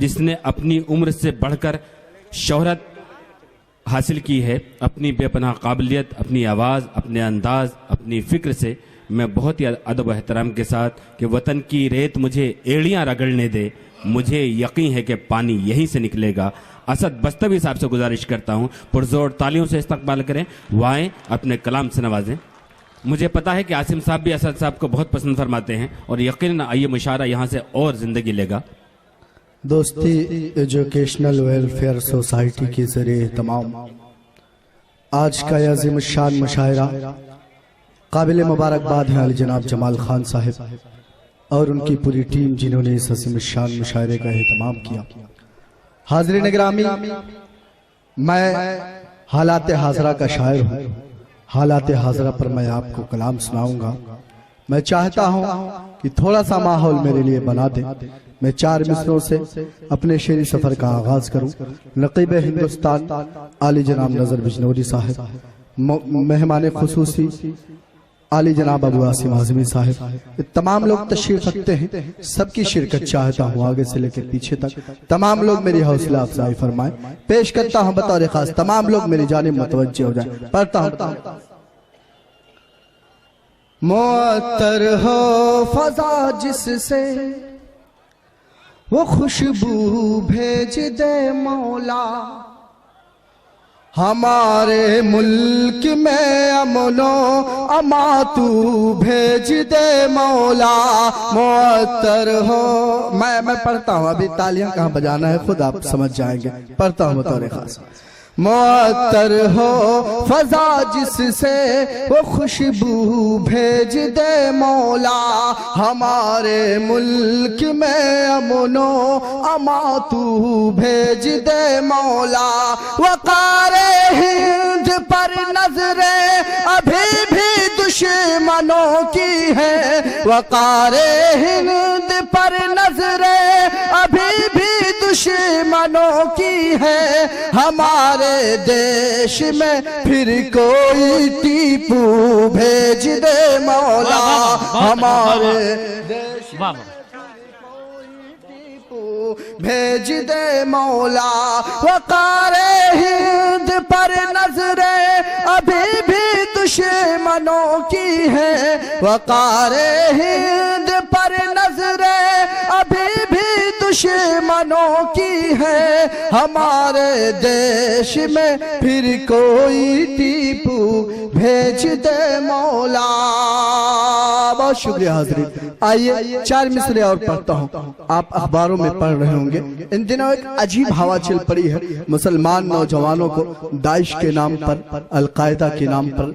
جس نے اپنی عمر سے بڑھ کر شہرت حاصل کی ہے، اپنی بے پناہ قابلیت، اپنی آواز، اپنے انداز، اپنی فکر سے میں بہت ہی ادب و احترام کے ساتھ کہ وطن کی ریت مجھے ایڑیاں رگڑنے دے، مجھے یقین ہے کہ پانی یہیں سے نکلے گا، اسد بستوی صاحب سے گزارش کرتا ہوں پرزور تالیوں سے استقبال کریں، وائیں اپنے کلام سے نوازیں۔ مجھے پتا ہے کہ عاصم صاحب بھی اسد صاحب کو بہت پسند فرماتے ہیں اور یقیناً یہ مشاعرہ یہاں سے اور زندگی لے گا۔ دوستی ایجوکیشنل ویلفیئر سوسائٹی کے ذریعے اہتمام آج کا یہ عظیم الشان مشاعرہ قابل مبارکباد ہے علی جناب جمال خان صاحب اور ان کی پوری ٹیم جنہوں نے اس عظیم الشان مشاعرے کا اہتمام کیا۔ حاضرین گرامی، میں حالات حاضرہ کا شاعر ہوں، حالات حاضرہ پر میں آپ کو کلام سناؤں گا۔ میں چاہتا ہوں کہ تھوڑا سا ماحول میرے لیے بنا دیں، میں 4 مصروں سے اپنے شعری سفر کا آغاز کروں۔ نقیب ہندوستان علی جناب نظر بجنوری صاحب، مہمان خصوصی علی جناب ابو عاصم اعظمی صاحب، تمام لوگ تشریف رکھتے ہیں، سب کی شرکت چاہتا ہوں آگے سے لے کے پیچھے تک، تمام لوگ میری حوصلہ افزائی فرمائیں۔ پیش کرتا ہوں بطور خاص، تمام لوگ میری جانب متوجہ ہو جائیں۔ پڑھتا ہوں۔ معطر ہو فضا جس سے وہ خوشبو بھیج دے مولا، ہمارے ملک میں امن و امان تو بھیج دے مولا۔ معطر ہو، میں پڑھتا ہوں، ابھی تالیاں کہاں بجانا ہے خود آپ سمجھ جائیں گے، پڑھتا ہوں بطور خاص۔ معطر ہو فضا جس سے وہ خوشبو بھیج دے مولا، ہمارے ملک میں امن و امان تو بھیج دے مولا۔ وقار ہند پر نظریں ابھی بھی دشمنوں کی ہے، وقار ہند پر نظریں ابھی بھی دشمنوں کی ہے، ہمارے دیش میں پھر کوئی ٹیپو بھیج دے مولا، ہمارے دیش میں کوئی ٹیپو بھیج دے مولا۔ وقار ہند پر نظریں ابھی بھی دشمنوں کی ہے، وقار ہند پر نظریں ابھی بھی دشمنوں کی ہے، ہمارے دیش میں پھر کوئی ٹیپو بھیج دے مولا۔ بہت شکریہ حاضرین۔ آئیے 4 مصرے اور پڑھتا ہوں، آپ اخباروں میں پڑھ رہے ہوں گے، ان دنوں ایک عجیب ہوا چل پڑی ہے، مسلمان نوجوانوں کو داعش کے نام پر، القاعدہ کے نام پر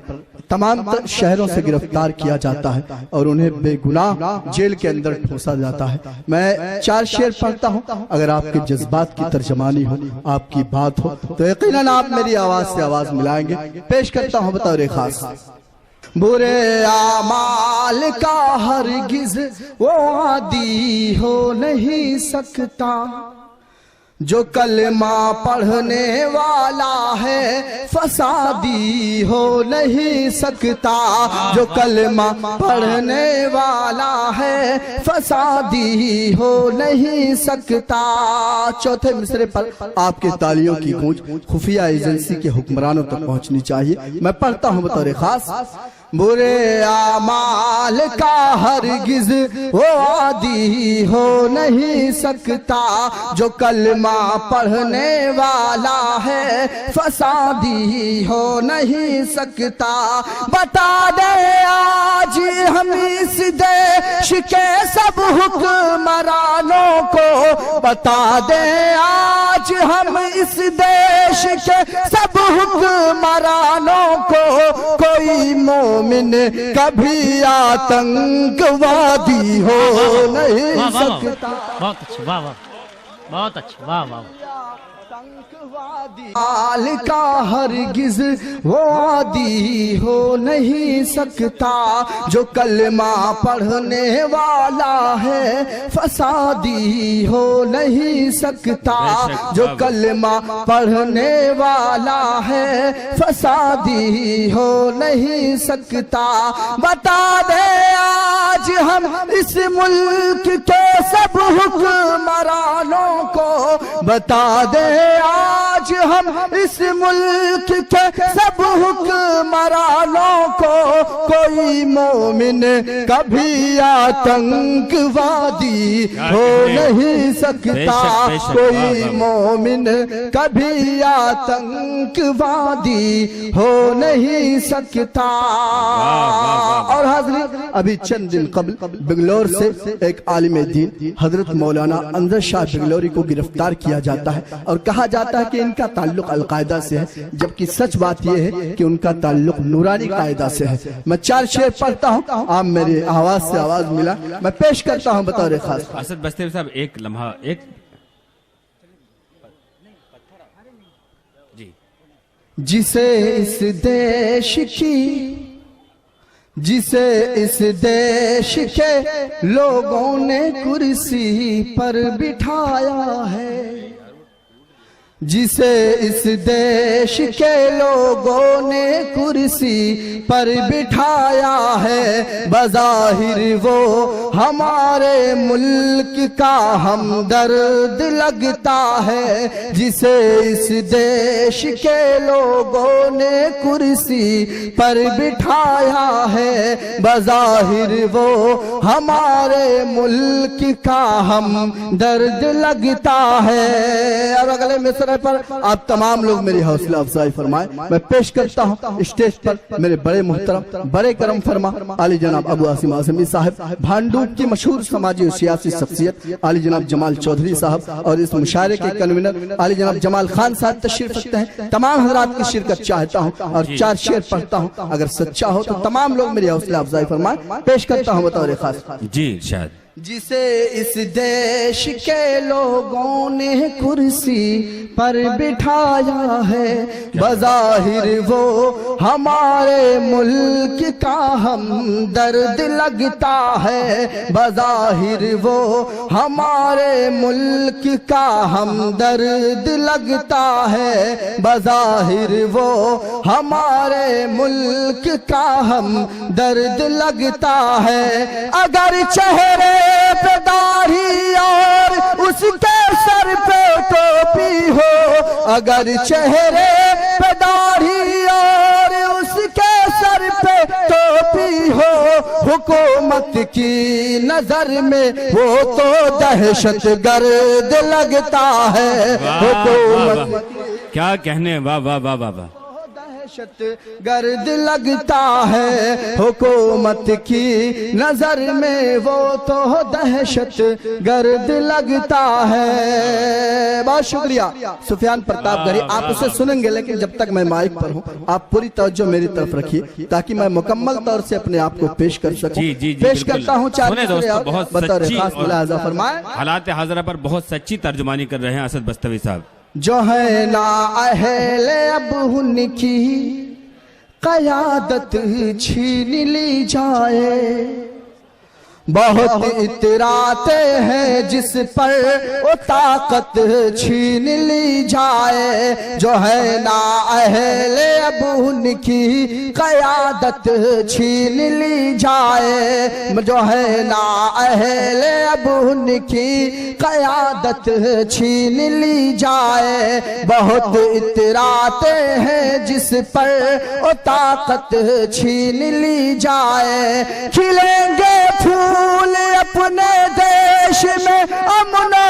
تمام شہروں سے گرفتار کیا جاتا ہے اور انہیں بے گناہ جیل کے اندر ٹھوسا جاتا ہے۔ میں 4 شعر پڑھتا ہوں، اگر آپ کے جذبات کی ترجمانی ہو، آپ کی بات ہو تو یقیناً آپ میری آواز سے آواز ملائیں گے۔ پیش کرتا ہوں بطور خاص۔ برے اعمال کا ہرگز وہ عادی ہو نہیں سکتا، جو کلمہ پڑھنے والا ہے فسادی ہو نہیں سکتا، جو کلمہ پڑھنے والا ہے فسادی ہو نہیں سکتا۔ چوتھے مصرے پر آپ کے تالیوں کی گونج خفیہ ایجنسی کے حکمرانوں تک پہنچنی چاہیے۔ میں پڑھتا ہوں بطور خاص۔ برے اعمال کا ہرگز وہ عادی ہو نہیں سکتا، جو کلمہ پڑھنے والا ہے فسادی ہو نہیں سکتا۔ بتا دے آج ہم اس دیش کے سب حکمرانوں کو، بتا دے آج ہم اس دیش کے سب حکمرانوں کو، کوئی مومن کبھی آتنکوادی ہو نہیں سکتا۔ بہت اچھا، واہ واہ، بہت اچھا، واہ واہ۔ آل کا ہرگز وہ عادی ہو نہیں سکتا، جو کلمہ پڑھنے والا ہے فسادی ہو نہیں سکتا، جو کلمہ پڑھنے والا ہے فسادی ہو نہیں سکتا۔ بتا دے آج ہم اس ملک کے سب حکمرانوں کو، بتا دے آج ہم اس ملک کے سب حکمرانوں کو کوئی مومن کبھی آتنک وادی ہو نہیں سکتا کوئی مومن کبھی آتنک وادی ہو نہیں سکتا اور حضرت ابھی چند دن قبل بنگلور سے ایک عالم دین حضرت مولانا انظر شاہ بنگلوری کو گرفتار کیا جاتا ہے اور کہا جاتا ہے کہ ان کا تعلق القاعدہ سے ہے جبکہ سچ بات یہ ہے کہ ان کا تعلق نورانی قاعدہ سے ہے میں 4 شعر پڑھتا ہوں آپ میری آواز سے آواز ملا میں پیش کرتا ہوں بطور خاص اسد بستیوی صاحب ایک لمحہ ایک جی جسے اس دیش کے لوگوں نے کرسی پر بٹھایا ہے جسے اس دیش کے لوگوں نے کرسی پر بٹھایا ہے بظاہر وہ ہمارے ملک کا ہمدرد لگتا ہے جسے اس دیش کے لوگوں نے کرسی پر بٹھایا ہے بظاہر وہ ہمارے ملک کا ہمدرد لگتا ہے اور اگلے مصرع پر آپ تمام لوگ میری حوصلہ افزائی فرمائیں میں پیش کرتا ہوں اسٹیج پر میرے بڑے محترم بڑے کرم فرما علی جناب ابو عاصم اعظمی صاحب بھانڈوب کی مشہور سماجی اور سیاسی شخصیت علی جناب جمال چودھری صاحب اور اس مشاعرے کے کنوینر علی جناب جمال خان صاحب تشریف رکھتے ہیں تمام حضرات کی شرکت چاہتا ہوں اور 4 شعر پڑھتا ہوں اگر سچا ہو تو تمام لوگ میری حوصلہ افزائی فرمائیں پیش کرتا ہوں بطور خاص جی شاید جسے اس دیش کے لوگوں نے کرسی پر بٹھایا ہے بظاہر وہ ہمارے ملک کا ہمدرد لگتا ہے بظاہر وہ ہمارے ملک کا ہمدرد لگتا ہے بظاہر وہ ہمارے ملک کا ہمدرد لگتا ہے اگر چہرے پہ داڑھی اور اس کے سر پہ ٹوپی ہو اگر چہرے پہ داڑھی اور اس کے سر پہ ٹوپی ہو حکومت کی نظر میں وہ تو دہشت گرد لگتا ہے حکومت کیا کہنے واہ واہ واہ واہ واہ دہشت گرد لگتا ہے حکومت کی نظر میں وہ تو دہشت گرد لگتا ہے بہت شکریہ سفیان پرتاپ گھری آپ اسے سنیں گے لیکن جب تک میں مائک پر ہوں آپ پوری توجہ میری طرف رکھیے تاکہ میں مکمل طور سے اپنے آپ کو پیش کر سکوں پیش کرتا ہوں 4 بطور خاص ملاحظہ فرمائیں حالات حاضرہ پر بہت سچی ترجمانی کر رہے ہیں اسد بستوی صاحب جو ہے نا اہل اب ان کی قیادت چھین لی جائے بہت اتراتے ہیں جس پر وہ طاقت چھین لی جائے جو ہے نا اہل اب ان کی قیادت چھین لی جائے جو ہے نا اہل اب ان کی قیادت چھین لی جائے بہت اتراتے ہیں جس پر وہ طاقت چھین لی جائے کھلیں گے پھول اپنے دیش میں امن و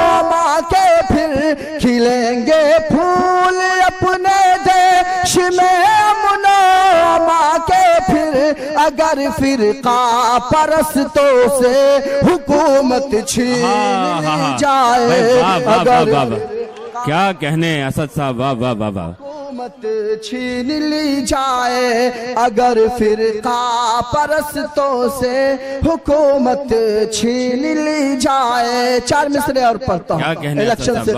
امان کے پھر کھلیں گے پھول اپنے دیش میں امن و امان کے پھر اگر فرقہ پرستوں سے حکومت چھین لی جائے اگر کیا کہنے اسد صاحب واہ واہ واہ واہ حکومت چھین لی جائے اگر فرقہ پرستوں سے حکومت چھین لی جائے 4 مصرے اور پڑھتا ہوں الیکشن سے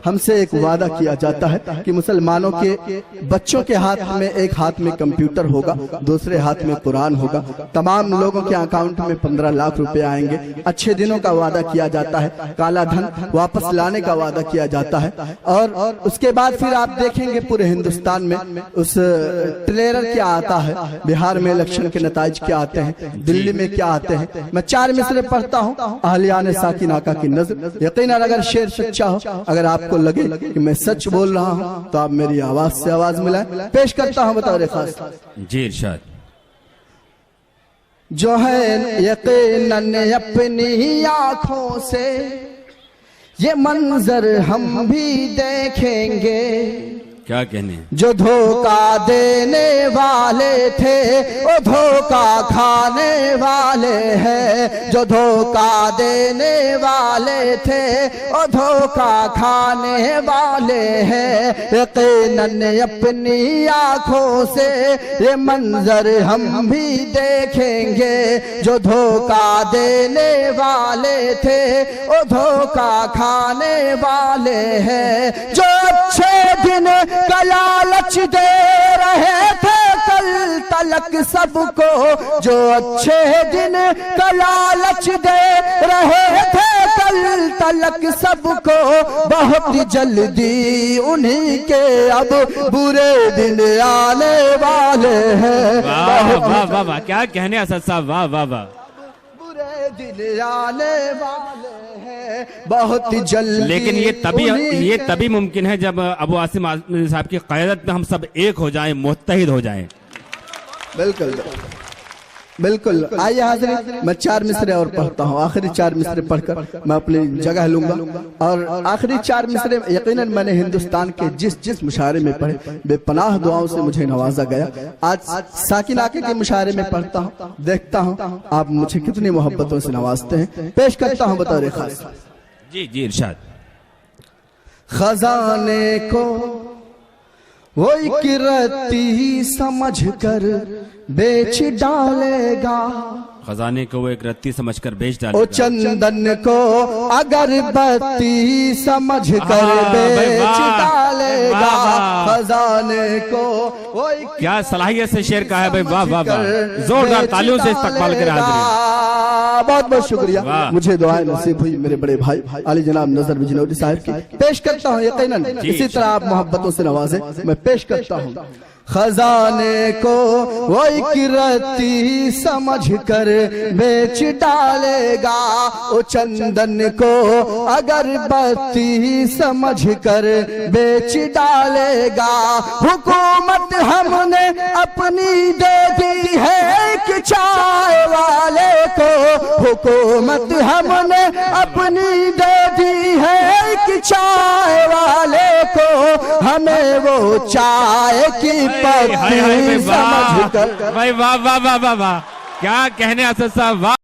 ہم سے ایک وعدہ کیا جاتا ہے کہ مسلمانوں کے بچوں کے ہاتھ میں ایک ہاتھ میں کمپیوٹر ہوگا دوسرے ہاتھ میں قرآن ہوگا تمام لوگوں کے اکاؤنٹ میں 15 لاکھ روپے آئیں گے اچھے دنوں کا وعدہ کیا جاتا ہے کالا دھن واپس لانے کا وعدہ کیا جاتا ہے اور اس کے بعد پھر آپ دیکھیں گے پورے ہندوستان ہندوستان میں اس ٹریلر کیا آتا ہے، بہار میں الیکشن کے نتائج کیا آتے ہیں، دلی میں کیا آتے ہیں، میں 4 مصرے پڑھتا ہوں، اہلیان ساکن آقا کی نظر۔ یقیناً اگر شعر سچا ہو، اگر آپ کو لگے کہ میں سچ بول رہا ہوں تو آپ میری آواز سے آواز ملائیں۔ پیش کرتا ہوں بطور خاص۔ جی ارشاد۔ جو ہے یقیناً اپنی آنکھوں سے یہ منظر ہم بھی دیکھیں گے، کیا کہنے، جو دھوکہ دینے والے تھے وہ دھوکہ کھانے والے ہیں، جو دھوکہ دینے والے تھے وہ دھوکہ کھانے والے ہیں۔ یقیناً اپنی آنکھوں سے یہ منظر ہم بھی دیکھیں گے، جو دھوکہ دینے والے تھے وہ دھوکہ کھانے والے ہیں۔ جو اچھے دن کا لالچ دے رہے تھے کل تلک سب کو، جو اچھے دن کا لالچ دے رہے تھے کل تلک سب کو، بہت جلدی انہی کے اب برے دن آنے والے ہیں۔ واہ واہ واہ واہ، کیا کہنے اسد صاحب، واہ واہ واہ۔ برے دن آنے والے ہیں بہت جلدی۔ لیکن یہ تبھی ممکن ہے جب ابو عاصم صاحب کی قیادت میں ہم سب ایک ہو جائیں، متحد ہو جائیں۔ بالکل بالکل۔ آئیے حاضرین، میں 4 مصرے اور پڑھتا ہوں، آخری 4 مصرے پڑھ کر میں اپنی جگہ لوں گا۔ اور آخری 4 مصرے یقیناً میں نے ہندوستان کے جس مشاعرے میں پڑھے، بے پناہ دعاؤں سے مجھے نوازا گیا۔ آج ساکن آقا کے مشاعرے میں پڑھتا ہوں، دیکھتا ہوں آپ مجھے کتنی محبتوں سے نوازتے ہیں۔ پیش کرتا ہوں بطور خاص۔ جی جی ارشاد۔ خزانے کو وہ ایک رتی سمجھ کر بیچ ڈالے گا، خزانے کو وہ ایک رتی سمجھ کر بیچ ڈالے او گا، چندن کو اگر بتی سمجھ کر بیچ ڈالے گا، خزانے کو وہ ایک کیا صلاحیت سے شعر کہا ہے بھائی، واہ واہ واہ، زوردار تالیوں سے استقبال کریں حاضرین۔ بہت بہت شکریہ، مجھے دعائیں نصیب ہوئی میرے بڑے بھائی علی جناب نظر بجنوری صاحب کی۔ پیش کرتا ہوں یقیناً اسی طرح آپ محبتوں سے نوازیں، میں پیش کرتا ہوں۔ خزانے کو وہ ایک رتی سمجھ کر بیچ ڈالے گا، او چندن کو اگر بتی سمجھ کر بیچ ڈالے گا، حکومت ہم نے اپنی دے دی ہے کہ چائے والے کو، حکومت ہم نے اپنی دے دی ہے کہ چائے والے کو، ہمیں وہ چائے کی پتی سمجھ کر۔ بھائی واہ واہ واہ واہ واہ، کیا کہنے اسد صاحب، واہ۔